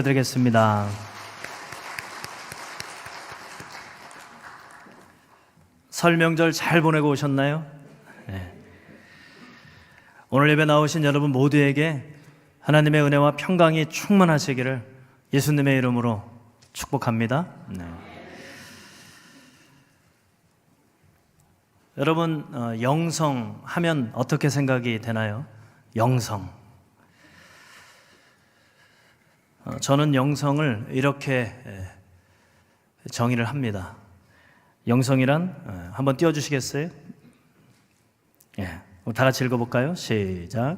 드리겠습니다. 설 명절 잘 보내고 오셨나요? 네. 오늘 예배 나오신 여러분 모두에게 하나님의 은혜와 평강이 충만하시기를 예수님의 이름으로 축복합니다. 네. 여러분, 영성 하면 어떻게 생각이 되나요? 영성. 저는 영성을 이렇게 정의를 합니다. 영성이란 한번 띄워주시겠어요? 예, 다 같이 읽어볼까요? 시작.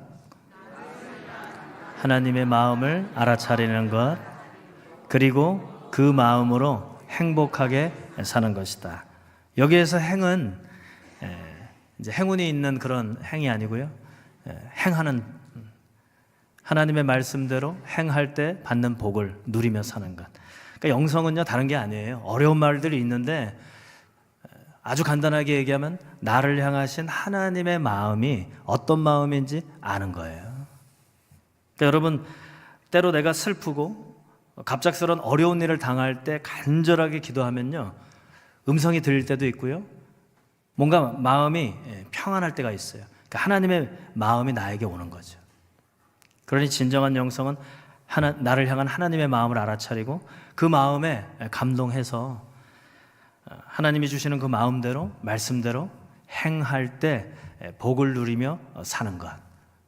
하나님의 마음을 알아차리는 것, 그리고 그 마음으로 행복하게 사는 것이다. 여기에서 행은 이제 행운이 있는 그런 행이 아니고요, 행하는, 하나님의 말씀대로 행할 때 받는 복을 누리며 사는 것. 그러니까 영성은요, 다른 게 아니에요. 어려운 말들이 있는데 아주 간단하게 얘기하면 나를 향하신 하나님의 마음이 어떤 마음인지 아는 거예요. 그러니까 여러분, 때로 내가 슬프고 갑작스러운 어려운 일을 당할 때 간절하게 기도하면요, 음성이 들릴 때도 있고요, 뭔가 마음이 평안할 때가 있어요. 그러니까 하나님의 마음이 나에게 오는 거죠. 그러니 진정한 영성은 나를 향한 하나님의 마음을 알아차리고 그 마음에 감동해서 하나님이 주시는 그 마음대로, 말씀대로 행할 때 복을 누리며 사는 것.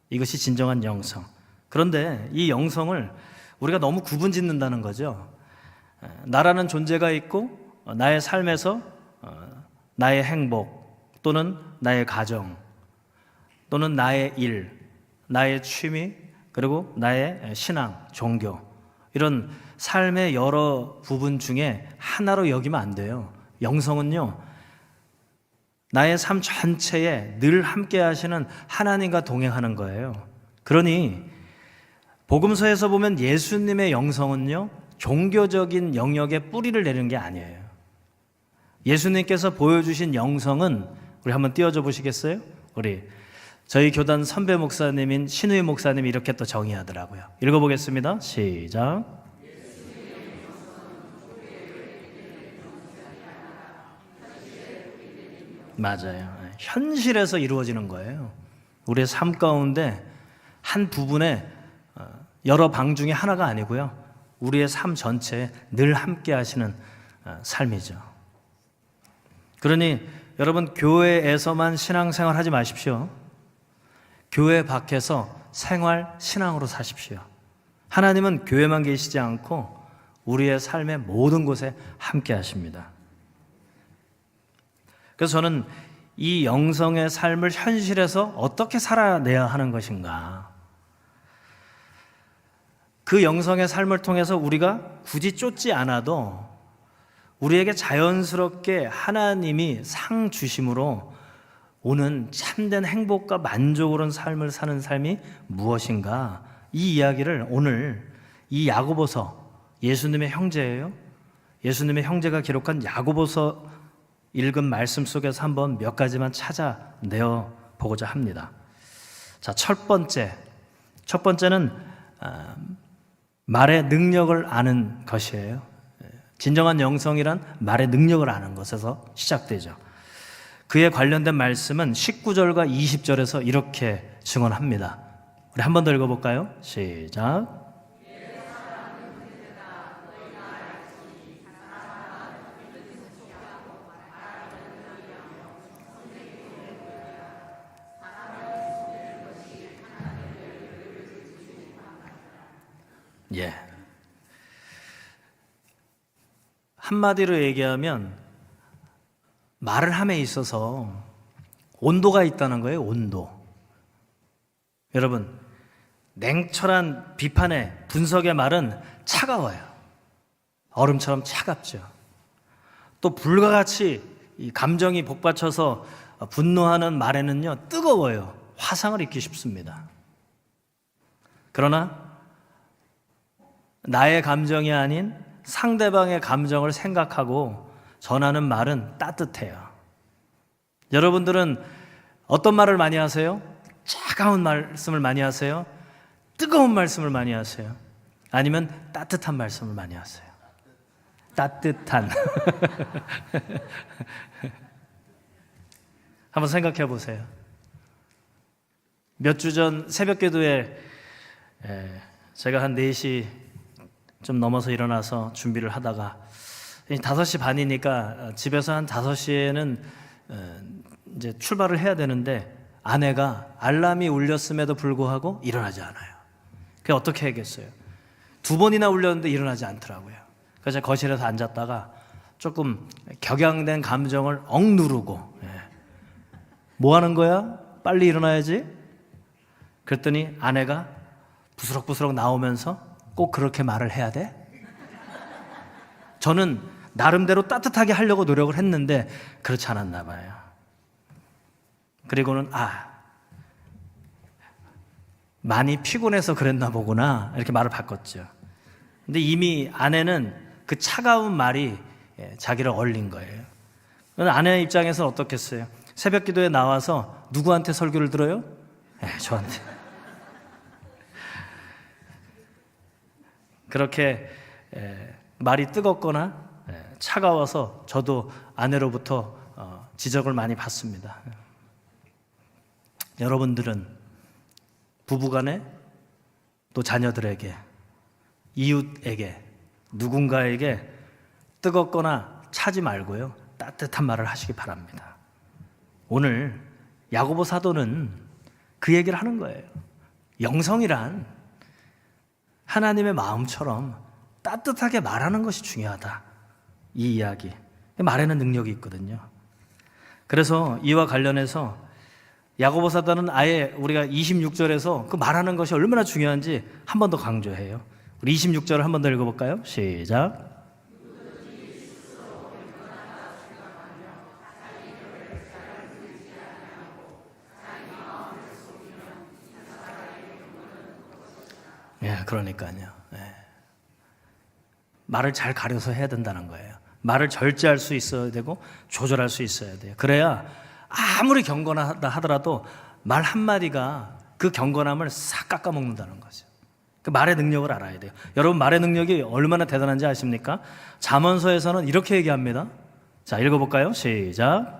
이것이 진정한 영성. 그런데 이 영성을 우리가 너무 구분짓는다는 거죠. 나라는 존재가 있고 나의 삶에서 나의 행복 또는 나의 가정 또는 나의 일, 나의 취미, 그리고 나의 신앙, 종교, 이런 삶의 여러 부분 중에 하나로 여기면 안 돼요. 영성은요, 나의 삶 전체에 늘 함께 하시는 하나님과 동행하는 거예요. 그러니 복음서에서 보면 예수님의 영성은요, 종교적인 영역에 뿌리를 내리는 게 아니에요. 예수님께서 보여주신 영성은, 우리 한번 띄워줘 보시겠어요? 저희 교단 선배 목사님인 신우희 목사님이 이렇게 또 정의하더라고요. 읽어보겠습니다. 시작. 맞아요. 현실에서 이루어지는 거예요. 우리의 삶 가운데 한 부분에 여러 방 중에 하나가 아니고요, 우리의 삶 전체에 늘 함께 하시는 삶이죠. 그러니 여러분, 교회에서만 신앙생활 하지 마십시오. 교회 밖에서 생활 신앙으로 사십시오. 하나님은 교회만 계시지 않고 우리의 삶의 모든 곳에 함께 하십니다. 그래서 저는 이 영성의 삶을 현실에서 어떻게 살아내야 하는 것인가, 그 영성의 삶을 통해서 우리가 굳이 쫓지 않아도 우리에게 자연스럽게 하나님이 상 주심으로 오는 참된 행복과 만족으로는 삶을 사는 삶이 무엇인가, 이 이야기를 오늘 이 야고보서, 예수님의 형제예요, 예수님의 형제가 기록한 야고보서 읽은 말씀 속에서 한번 몇 가지만 찾아내어 보고자 합니다. 자, 첫 번째는 말의 능력을 아는 것이에요. 진정한 영성이란 말의 능력을 아는 것에서 시작되죠. 그에 관련된 말씀은 19절과 20절에서 이렇게 증언합니다. 우리 한 번 더 읽어볼까요? 시작. 예. 한마디로 얘기하면 말을 함에 있어서 온도가 있다는 거예요. 온도. 여러분, 냉철한 비판의 분석의 말은 차가워요. 얼음처럼 차갑죠. 또 불과 같이 이 감정이 복받쳐서 분노하는 말에는요, 뜨거워요. 화상을 입기 쉽습니다. 그러나 나의 감정이 아닌 상대방의 감정을 생각하고 전하는 말은 따뜻해요. 여러분들은 어떤 말을 많이 하세요? 차가운 말씀을 많이 하세요? 뜨거운 말씀을 많이 하세요? 아니면 따뜻한 말씀을 많이 하세요? 따뜻한. 한번 생각해 보세요. 몇 주 전 새벽 기도에 제가 한 4시 좀 넘어서 일어나서 준비를 하다가 5시 반이니까 집에서 한 5시에는 이제 출발을 해야 되는데 아내가 알람이 울렸음에도 불구하고 일어나지 않아요. 그게 어떻게 하겠어요? 2번이나 울렸는데 일어나지 않더라고요. 그래서 제가 거실에서 앉았다가 조금 격양된 감정을 억누르고 뭐 하는 거야? 빨리 일어나야지. 그랬더니 아내가 부스럭부스럭 나오면서 꼭 그렇게 말을 해야 돼? 저는 나름대로 따뜻하게 하려고 노력을 했는데 그렇지 않았나 봐요. 그리고는 많이 피곤해서 그랬나 보구나 이렇게 말을 바꿨죠. 근데 이미 아내는 그 차가운 말이 자기를 얼린 거예요. 아내 입장에서는 어떻겠어요? 새벽 기도에 나와서 누구한테 설교를 들어요? 저한테. 그렇게 말이 뜨겁거나 차가워서 저도 아내로부터 지적을 많이 받습니다. 여러분들은 부부간에 또 자녀들에게 이웃에게 누군가에게 뜨겁거나 차지 말고요, 따뜻한 말을 하시기 바랍니다. 오늘 야고보 사도는 그 얘기를 하는 거예요. 영성이란 하나님의 마음처럼 따뜻하게 말하는 것이 중요하다. 이 이야기, 말에는 능력이 있거든요. 그래서 이와 관련해서 야고보 사도는 아예 우리가 26절에서 그 말하는 것이 얼마나 중요한지 한 번 더 강조해요. 우리 26절을 한 번 더 읽어볼까요? 시작. 그러니까요. 말을 잘 가려서 해야 된다는 거예요. 말을 절제할 수 있어야 되고 조절할 수 있어야 돼요. 그래야 아무리 경건하다 하더라도 말 한마디가 그 경건함을 싹 깎아먹는다는 거죠. 그 말의 능력을 알아야 돼요. 여러분, 말의 능력이 얼마나 대단한지 아십니까? 잠언서에서는 이렇게 얘기합니다. 자, 읽어볼까요? 시작.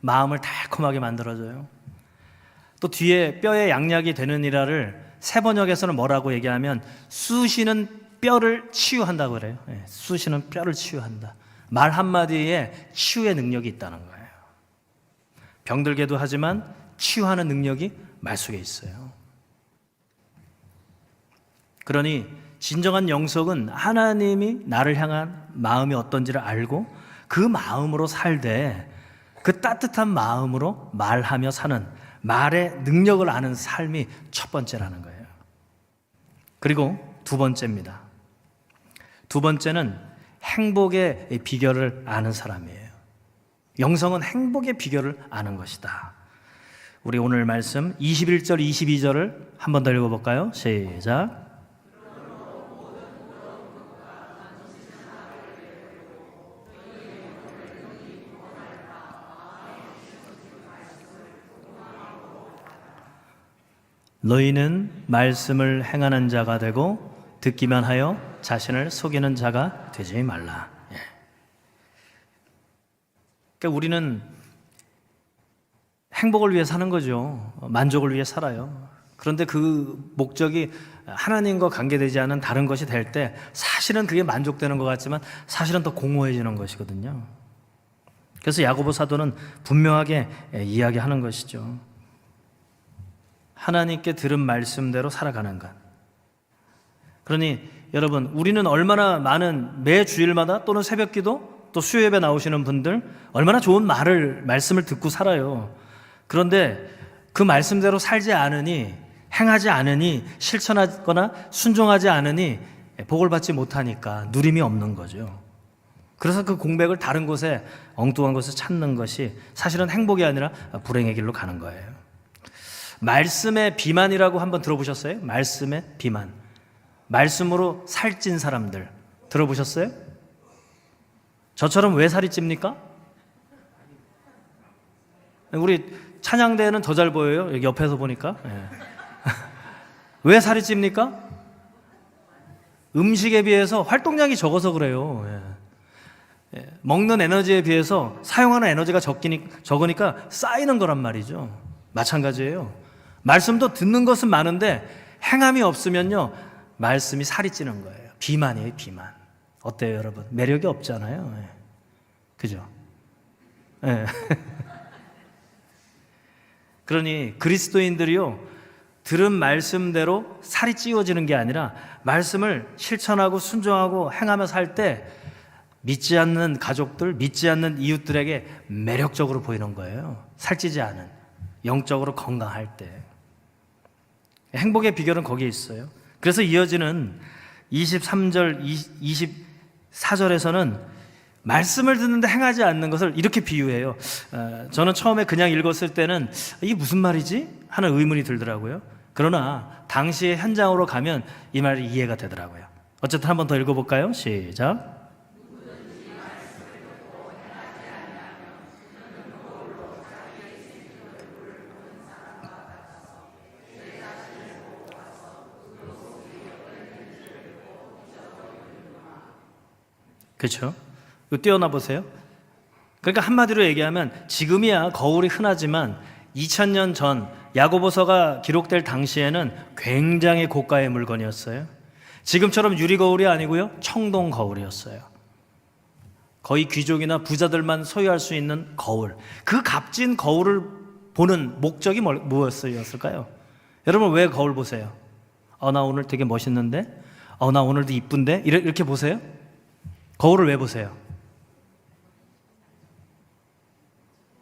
마음을 달콤하게 만들어줘요. 또 뒤에 뼈에 양약이 되느니라를 새 번역에서는 뭐라고 얘기하면 쑤시는 뼈를 치유한다고 그래요. 쑤시는 뼈를 치유한다. 말 한마디에 치유의 능력이 있다는 거예요. 병들게도 하지만 치유하는 능력이 말 속에 있어요. 그러니 진정한 영성은 하나님이 나를 향한 마음이 어떤지를 알고 그 마음으로 살되 그 따뜻한 마음으로 말하며 사는 말의 능력을 아는 삶이 첫 번째라는 거예요. 그리고 두 번째입니다. 두 번째는 행복의 비결을 아는 사람이에요. 영성은 행복의 비결을 아는 것이다. 우리 오늘 말씀 21절, 22절을 한 번 더 읽어볼까요? 시작. 너희는 말씀을 행하는 자가 되고 듣기만 하여 자신을 속이는 자가 되지 말라. 그러니까 우리는 행복을 위해 사는 거죠. 만족을 위해 살아요. 그런데 그 목적이 하나님과 관계되지 않은 다른 것이 될 때 사실은 그게 만족되는 것 같지만 사실은 더 공허해지는 것이거든요. 그래서 야고보 사도는 분명하게 이야기하는 것이죠. 하나님께 들은 말씀대로 살아가는 것. 그러니 여러분, 우리는 얼마나 많은 매 주일마다 또는 새벽기도 또 수요예배 나오시는 분들 얼마나 좋은 말씀을 듣고 살아요. 그런데 그 말씀대로 살지 않으니, 행하지 않으니, 실천하거나 순종하지 않으니 복을 받지 못하니까 누림이 없는 거죠. 그래서 그 공백을 다른 곳에, 엉뚱한 곳에 찾는 것이 사실은 행복이 아니라 불행의 길로 가는 거예요. 말씀의 비만이라고 한번 들어보셨어요? 말씀의 비만. 말씀으로 살찐 사람들 들어보셨어요? 저처럼 왜 살이 찝니까? 우리 찬양대회는 더 잘 보여요. 여기 옆에서 보니까. 예. 왜 살이 찝니까? 음식에 비해서 활동량이 적어서 그래요. 예. 먹는 에너지에 비해서 사용하는 에너지가 적으니까 쌓이는 거란 말이죠. 마찬가지예요. 말씀도 듣는 것은 많은데 행함이 없으면요, 말씀이 살이 찌는 거예요. 비만이에요, 비만. 어때요, 여러분? 매력이 없잖아요. 예. 그죠? 예. 그러니 그리스도인들이요, 들은 말씀대로 살이 찌워지는 게 아니라 말씀을 실천하고 순종하고 행하며 살 때 믿지 않는 가족들, 믿지 않는 이웃들에게 매력적으로 보이는 거예요. 살찌지 않은, 영적으로 건강할 때. 행복의 비결은 거기에 있어요. 그래서 이어지는 23절, 24절에서는 말씀을 듣는데 행하지 않는 것을 이렇게 비유해요. 저는 처음에 그냥 읽었을 때는 이게 무슨 말이지? 하는 의문이 들더라고요. 그러나 당시의 현장으로 가면 이 말이 이해가 되더라고요. 어쨌든 한 번 더 읽어볼까요? 시작. 그렇죠? 이거 띄어나 보세요. 그러니까 한마디로 얘기하면 지금이야 거울이 흔하지만 2000년 전 야고보서가 기록될 당시에는 굉장히 고가의 물건이었어요. 지금처럼 유리거울이 아니고요, 청동 거울이었어요. 거의 귀족이나 부자들만 소유할 수 있는 거울. 그 값진 거울을 보는 목적이 무엇이었을까요? 여러분 왜 거울 보세요? 나 오늘 되게 멋있는데? 나 오늘도 이쁜데? 이렇게 보세요? 거울을 왜 보세요?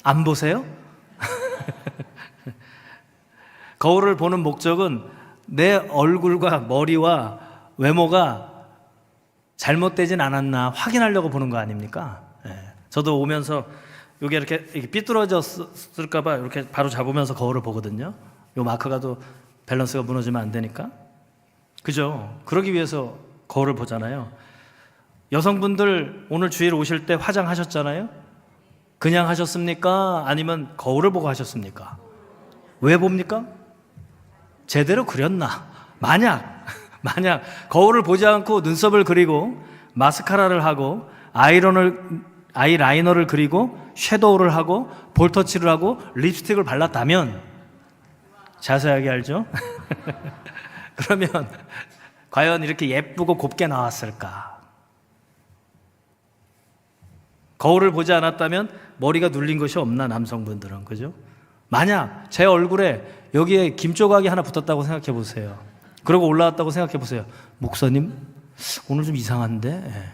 안 보세요? 거울을 보는 목적은 내 얼굴과 머리와 외모가 잘못되진 않았나 확인하려고 보는 거 아닙니까? 저도 오면서 이게 이렇게 삐뚤어졌을까봐 이렇게 바로 잡으면서 거울을 보거든요. 요 마크가 또 밸런스가 무너지면 안 되니까. 그죠? 그러기 위해서 거울을 보잖아요. 여성분들 오늘 주일 오실 때 화장하셨잖아요? 그냥 하셨습니까? 아니면 거울을 보고 하셨습니까? 왜 봅니까? 제대로 그렸나? 만약 거울을 보지 않고 눈썹을 그리고 마스카라를 하고 아이라이너를 그리고 섀도우를 하고 볼터치를 하고 립스틱을 발랐다면 자세하게 알죠? 그러면 과연 이렇게 예쁘고 곱게 나왔을까? 거울을 보지 않았다면 머리가 눌린 것이 없나, 남성분들은. 그죠? 만약 제 얼굴에 여기에 김조각이 하나 붙었다고 생각해 보세요. 그러고 올라왔다고 생각해 보세요. 목사님, 오늘 좀 이상한데?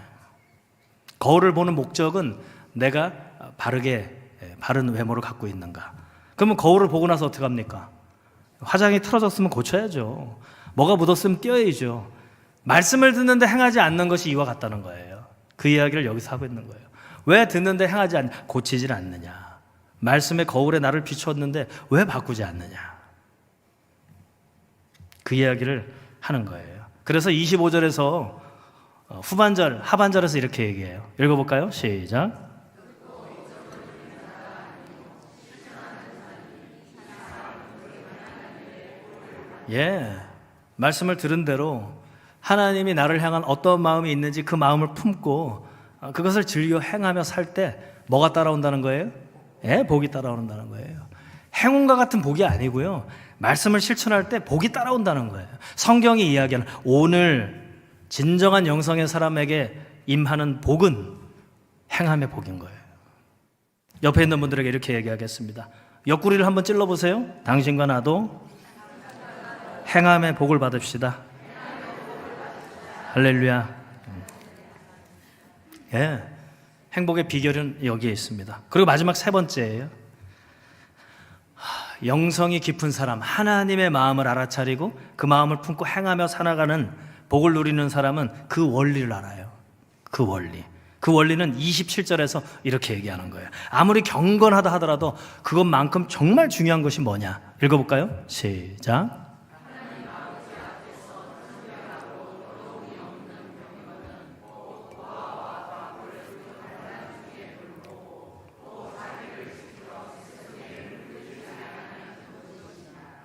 거울을 보는 목적은 내가 바른 외모를 갖고 있는가. 그러면 거울을 보고 나서 어떻게 합니까? 화장이 틀어졌으면 고쳐야죠. 뭐가 묻었으면 떼어야죠. 말씀을 듣는데 행하지 않는 것이 이와 같다는 거예요. 그 이야기를 여기서 하고 있는 거예요. 왜 듣는데 행하지 고치질 않느냐? 말씀의 거울에 나를 비추었는데 왜 바꾸지 않느냐? 그 이야기를 하는 거예요. 그래서 25절에서 하반절에서 이렇게 얘기해요. 읽어볼까요? 시작. 말씀을 들은 대로 하나님이 나를 향한 어떤 마음이 있는지 그 마음을 품고 그것을 즐겨 행하며 살 때 뭐가 따라온다는 거예요? 복이 따라온다는 거예요. 행운과 같은 복이 아니고요, 말씀을 실천할 때 복이 따라온다는 거예요. 성경이 이야기하는 오늘 진정한 영성의 사람에게 임하는 복은 행함의 복인 거예요. 옆에 있는 분들에게 이렇게 얘기하겠습니다. 옆구리를 한번 찔러보세요. 당신과 나도 행함의 복을 받읍시다. 할렐루야. 행복의 비결은 여기에 있습니다. 그리고 마지막 세 번째예요. 영성이 깊은 사람, 하나님의 마음을 알아차리고 그 마음을 품고 행하며 살아가는 복을 누리는 사람은 그 원리를 알아요. 그 원리는 27절에서 이렇게 얘기하는 거예요. 아무리 경건하다 하더라도 그것만큼 정말 중요한 것이 뭐냐? 읽어볼까요? 시작.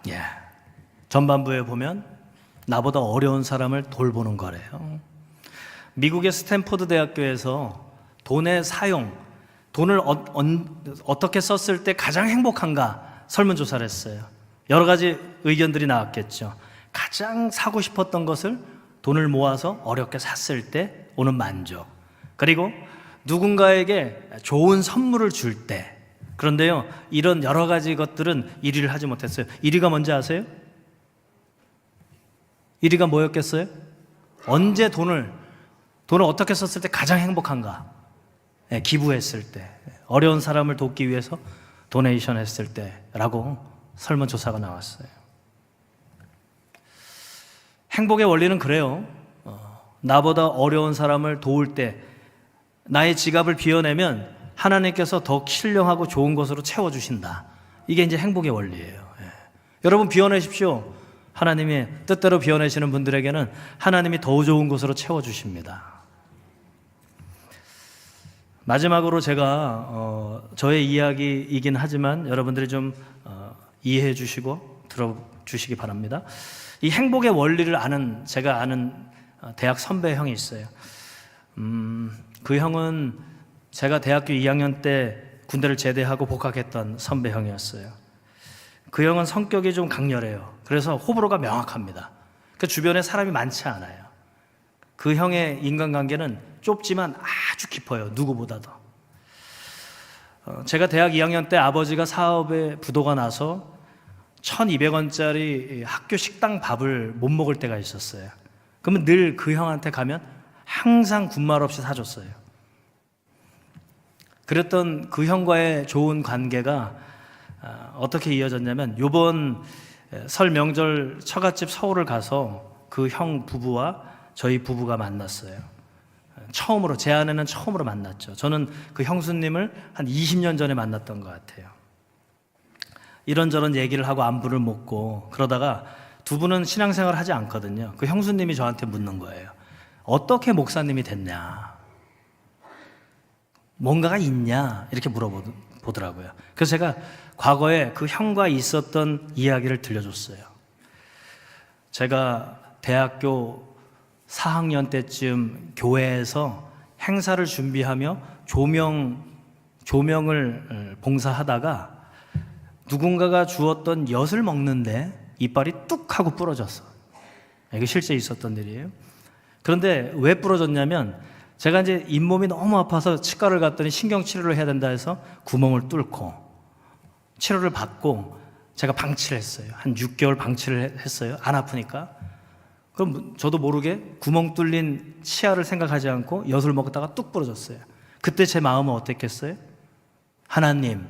예. 전반부에 보면 나보다 어려운 사람을 돌보는 거래요. 미국의 스탠포드 대학교에서 돈의 사용, 돈을 어떻게 썼을 때 가장 행복한가 설문조사를 했어요. 여러 가지 의견들이 나왔겠죠. 가장 사고 싶었던 것을 돈을 모아서 어렵게 샀을 때 오는 만족, 그리고 누군가에게 좋은 선물을 줄 때. 그런데요, 이런 여러 가지 것들은 1위를 하지 못했어요. 1위가 뭔지 아세요? 1위가 뭐였겠어요? 언제 돈을 어떻게 썼을 때 가장 행복한가? 네, 기부했을 때, 어려운 사람을 돕기 위해서 도네이션 했을 때라고 설문조사가 나왔어요. 행복의 원리는 그래요. 나보다 어려운 사람을 도울 때 나의 지갑을 비워내면 하나님께서 더 신령하고 좋은 것으로 채워주신다. 이게 이제 행복의 원리예요. 예. 여러분 비워내십시오. 하나님이 뜻대로 비워내시는 분들에게는 하나님이 더 좋은 것으로 채워주십니다. 마지막으로 제가 저의 이야기이긴 하지만 여러분들이 좀 이해해 주시고 들어주시기 바랍니다. 이 행복의 원리를 제가 아는 대학 선배 형이 있어요. 그 형은 제가 대학교 2학년 때 군대를 제대하고 복학했던 선배 형이었어요. 그 형은 성격이 좀 강렬해요. 그래서 호불호가 명확합니다. 그 주변에 사람이 많지 않아요. 그 형의 인간관계는 좁지만 아주 깊어요. 누구보다도. 제가 대학 2학년 때 아버지가 사업에 부도가 나서 1,200원짜리 학교 식당 밥을 못 먹을 때가 있었어요. 그러면 늘 그 형한테 가면 항상 군말 없이 사줬어요. 그랬던 그 형과의 좋은 관계가 어떻게 이어졌냐면 요번 설 명절 처갓집 서울을 가서 그 형 부부와 저희 부부가 만났어요. 처음으로, 제 아내는 처음으로 만났죠. 저는 그 형수님을 한 20년 전에 만났던 것 같아요. 이런저런 얘기를 하고 안부를 묻고 그러다가 두 분은 신앙생활을 하지 않거든요. 그 형수님이 저한테 묻는 거예요. 어떻게 목사님이 됐냐? 뭔가가 있냐? 이렇게 물어보더라고요. 그래서 제가 과거에 그 형과 있었던 이야기를 들려줬어요. 제가 대학교 4학년 때쯤 교회에서 행사를 준비하며 조명을 봉사하다가 누군가가 주었던 엿을 먹는데 이빨이 뚝 하고 부러졌어. 이게 실제 있었던 일이에요. 그런데 왜 부러졌냐면 제가 이제 잇몸이 너무 아파서 치과를 갔더니 신경치료를 해야 된다 해서 구멍을 뚫고 치료를 받고 제가 방치를 했어요. 한 6개월 방치를 했어요. 안 아프니까. 그럼 저도 모르게 구멍 뚫린 치아를 생각하지 않고 엿을 먹다가 뚝 부러졌어요. 그때 제 마음은 어땠겠어요? 하나님,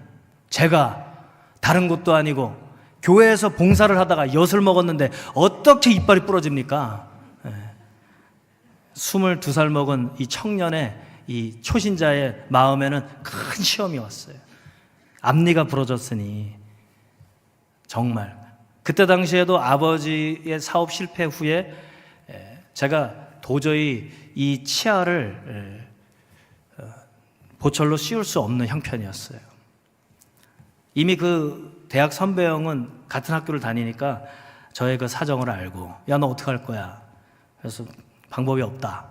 제가 다른 것도 아니고 교회에서 봉사를 하다가 엿을 먹었는데 어떻게 이빨이 부러집니까? 22살 먹은 이 청년의 이 초신자의 마음에는 큰 시험이 왔어요. 앞니가 부러졌으니 정말 그때 당시에도 아버지의 사업 실패 후에 제가 도저히 이 치아를 보철로 씌울 수 없는 형편이었어요. 이미 그 대학 선배 형은 같은 학교를 다니니까 저의 그 사정을 알고 야, 너 어떡할 거야? 그래서 방법이 없다.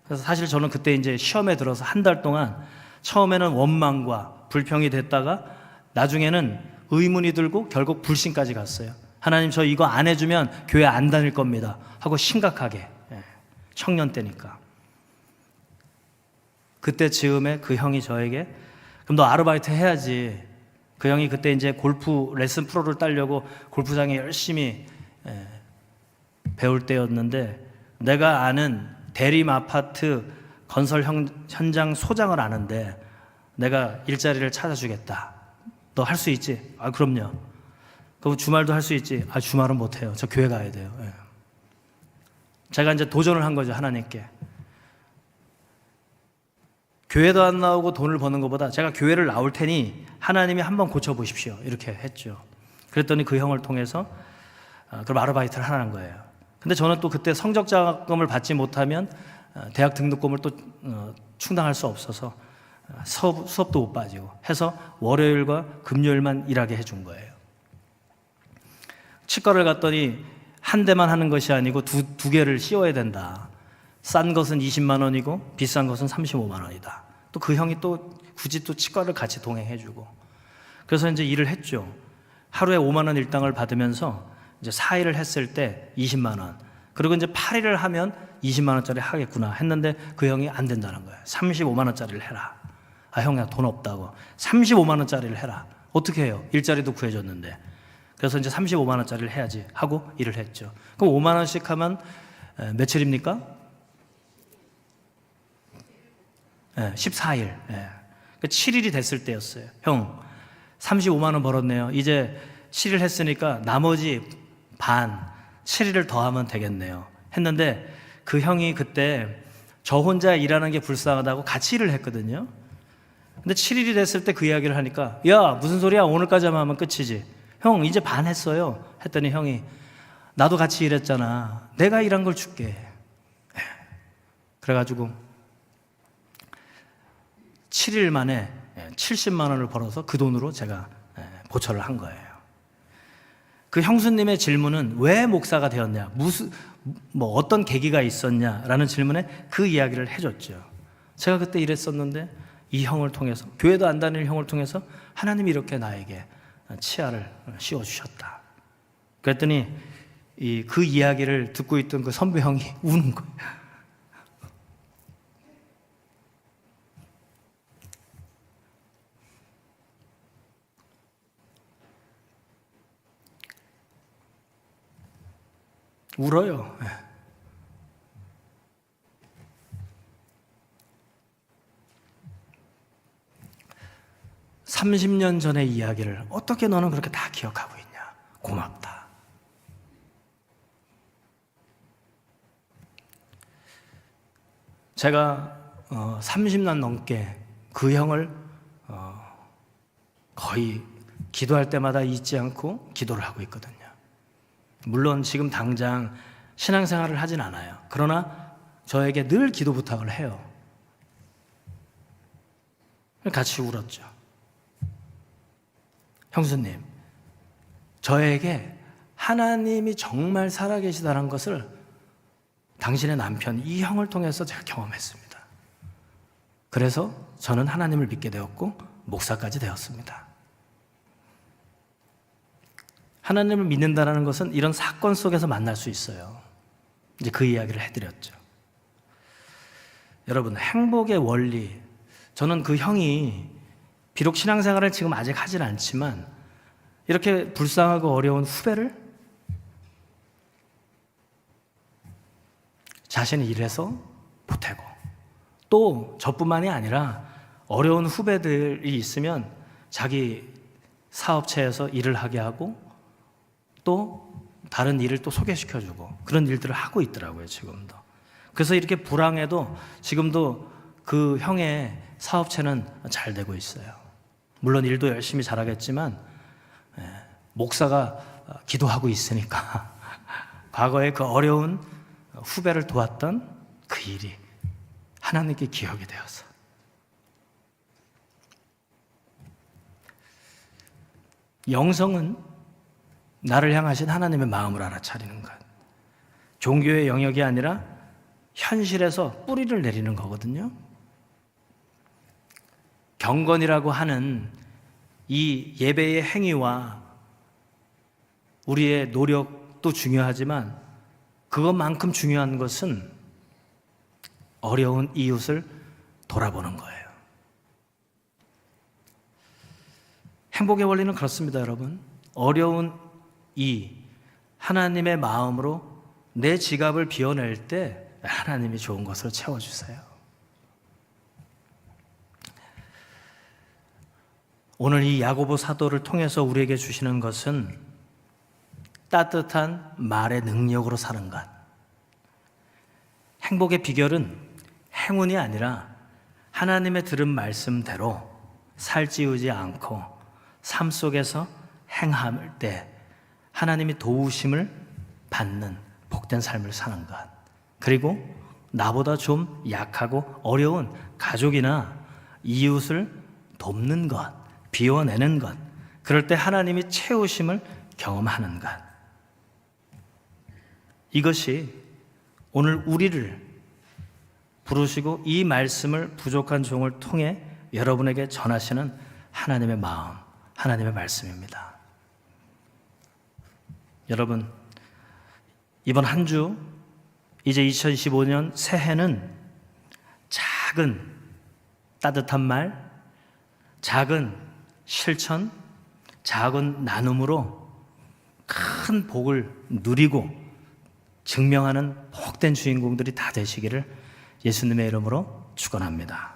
그래서 사실 저는 그때 이제 시험에 들어서 한 달 동안 처음에는 원망과 불평이 됐다가 나중에는 의문이 들고 결국 불신까지 갔어요. 하나님, 저 이거 안 해주면 교회 안 다닐 겁니다 하고 심각하게. 청년 때니까. 그때 즈음에 그 형이 저에게 그럼 너 아르바이트 해야지. 그 형이 그때 이제 골프 레슨 프로를 따려고 골프장에 열심히 배울 때였는데 내가 아는 대림 아파트 건설 현장 소장을 아는데 내가 일자리를 찾아주겠다. 너 할 수 있지? 아, 그럼요. 그럼 주말도 할 수 있지? 아, 주말은 못해요. 저 교회 가야 돼요. 제가 이제 도전을 한 거죠, 하나님께. 교회도 안 나오고 돈을 버는 것보다 제가 교회를 나올 테니 하나님이 한번 고쳐보십시오. 이렇게 했죠. 그랬더니 그 형을 통해서 그럼 아르바이트를 하라는 거예요. 근데 저는 또 그때 성적 장학금을 받지 못하면 대학 등록금을 또 충당할 수 없어서 수업도 못 빠지고 해서 월요일과 금요일만 일하게 해준 거예요. 치과를 갔더니 한 대만 하는 것이 아니고 두 개를 씌워야 된다. 싼 것은 20만 원이고 비싼 것은 35만 원이다. 또 그 형이 또 굳이 또 치과를 같이 동행해주고. 그래서 이제 일을 했죠. 하루에 5만 원 일당을 받으면서 이제 4일을 했을 때 20만 원. 그리고 이제 8일을 하면 20만 원짜리 하겠구나 했는데 그 형이 안 된다는 거예요. 35만 원짜리를 해라. 아, 형, 나 돈 없다고. 35만 원짜리를 해라. 어떻게 해요? 일자리도 구해줬는데. 그래서 이제 35만 원짜리를 해야지 하고 일을 했죠. 그럼 5만 원씩 하면 며칠입니까? 14일. 7일이 됐을 때였어요. 형, 35만 원 벌었네요. 이제 7일 했으니까 나머지 반, 7일을 더하면 되겠네요. 했는데 그 형이 그때 저 혼자 일하는 게 불쌍하다고 같이 일을 했거든요. 근데 7일이 됐을 때 그 이야기를 하니까, 야, 무슨 소리야? 오늘까지만 하면 끝이지. 형, 이제 반 했어요. 했더니 형이, 나도 같이 일했잖아. 내가 일한 걸 줄게. 그래가지고 7일 만에 70만 원을 벌어서 그 돈으로 제가 보초를 한 거예요. 그 형수님의 질문은 왜 목사가 되었냐, 어떤 계기가 있었냐라는 질문에 그 이야기를 해줬죠. 제가 그때 이랬었는데 이 형을 통해서, 교회도 안 다니는 형을 통해서 하나님이 이렇게 나에게 치아를 씌워주셨다. 그랬더니 그 이야기를 듣고 있던 그 선배 형이 우는 거예요. 울어요. 30년 전의 이야기를 어떻게 너는 그렇게 다 기억하고 있냐? 고맙다. 제가 30년 넘게 그 형을 거의 기도할 때마다 잊지 않고 기도를 하고 있거든요. 물론 지금 당장 신앙생활을 하진 않아요. 그러나 저에게 늘 기도 부탁을 해요. 같이 울었죠. 형수님, 저에게 하나님이 정말 살아계시다는 것을 당신의 남편 이 형을 통해서 제가 경험했습니다. 그래서 저는 하나님을 믿게 되었고 목사까지 되었습니다. 하나님을 믿는다는 것은 이런 사건 속에서 만날 수 있어요. 이제 그 이야기를 해드렸죠. 여러분, 행복의 원리, 저는 그 형이 비록 신앙생활을 지금 아직 하진 않지만 이렇게 불쌍하고 어려운 후배를 자신이 일해서 보태고, 또 저뿐만이 아니라 어려운 후배들이 있으면 자기 사업체에서 일을 하게 하고 또 다른 일을 또 소개시켜주고 그런 일들을 하고 있더라고요, 지금도. 그래서 이렇게 불황해도 지금도 그 형의 사업체는 잘 되고 있어요. 물론 일도 열심히 잘하겠지만 목사가 기도하고 있으니까 과거에 그 어려운 후배를 도왔던 그 일이 하나님께 기억이 되어서. 영성은 나를 향하신 하나님의 마음을 알아차리는 것. 종교의 영역이 아니라 현실에서 뿌리를 내리는 거거든요. 경건이라고 하는 이 예배의 행위와 우리의 노력도 중요하지만 그것만큼 중요한 것은 어려운 이웃을 돌아보는 거예요. 행복의 원리는 그렇습니다, 여러분. 어려운 하나님의 마음으로 내 지갑을 비워낼 때 하나님이 좋은 것으로 채워주세요. 오늘 이 야고보 사도를 통해서 우리에게 주시는 것은 따뜻한 말의 능력으로 사는 것. 행복의 비결은 행운이 아니라 하나님의 들은 말씀대로 살찌우지 않고 삶 속에서 행할 때 하나님이 도우심을 받는 복된 삶을 사는 것. 그리고 나보다 좀 약하고 어려운 가족이나 이웃을 돕는 것, 비워내는 것. 그럴 때 하나님이 채우심을 경험하는 것. 이것이 오늘 우리를 부르시고 이 말씀을 부족한 종을 통해 여러분에게 전하시는 하나님의 마음, 하나님의 말씀입니다. 여러분, 이번 한 주, 이제 2025년 새해는 작은 따뜻한 말, 작은 실천, 작은 나눔으로 큰 복을 누리고 증명하는 복된 주인공들이 다 되시기를 예수님의 이름으로 축원합니다.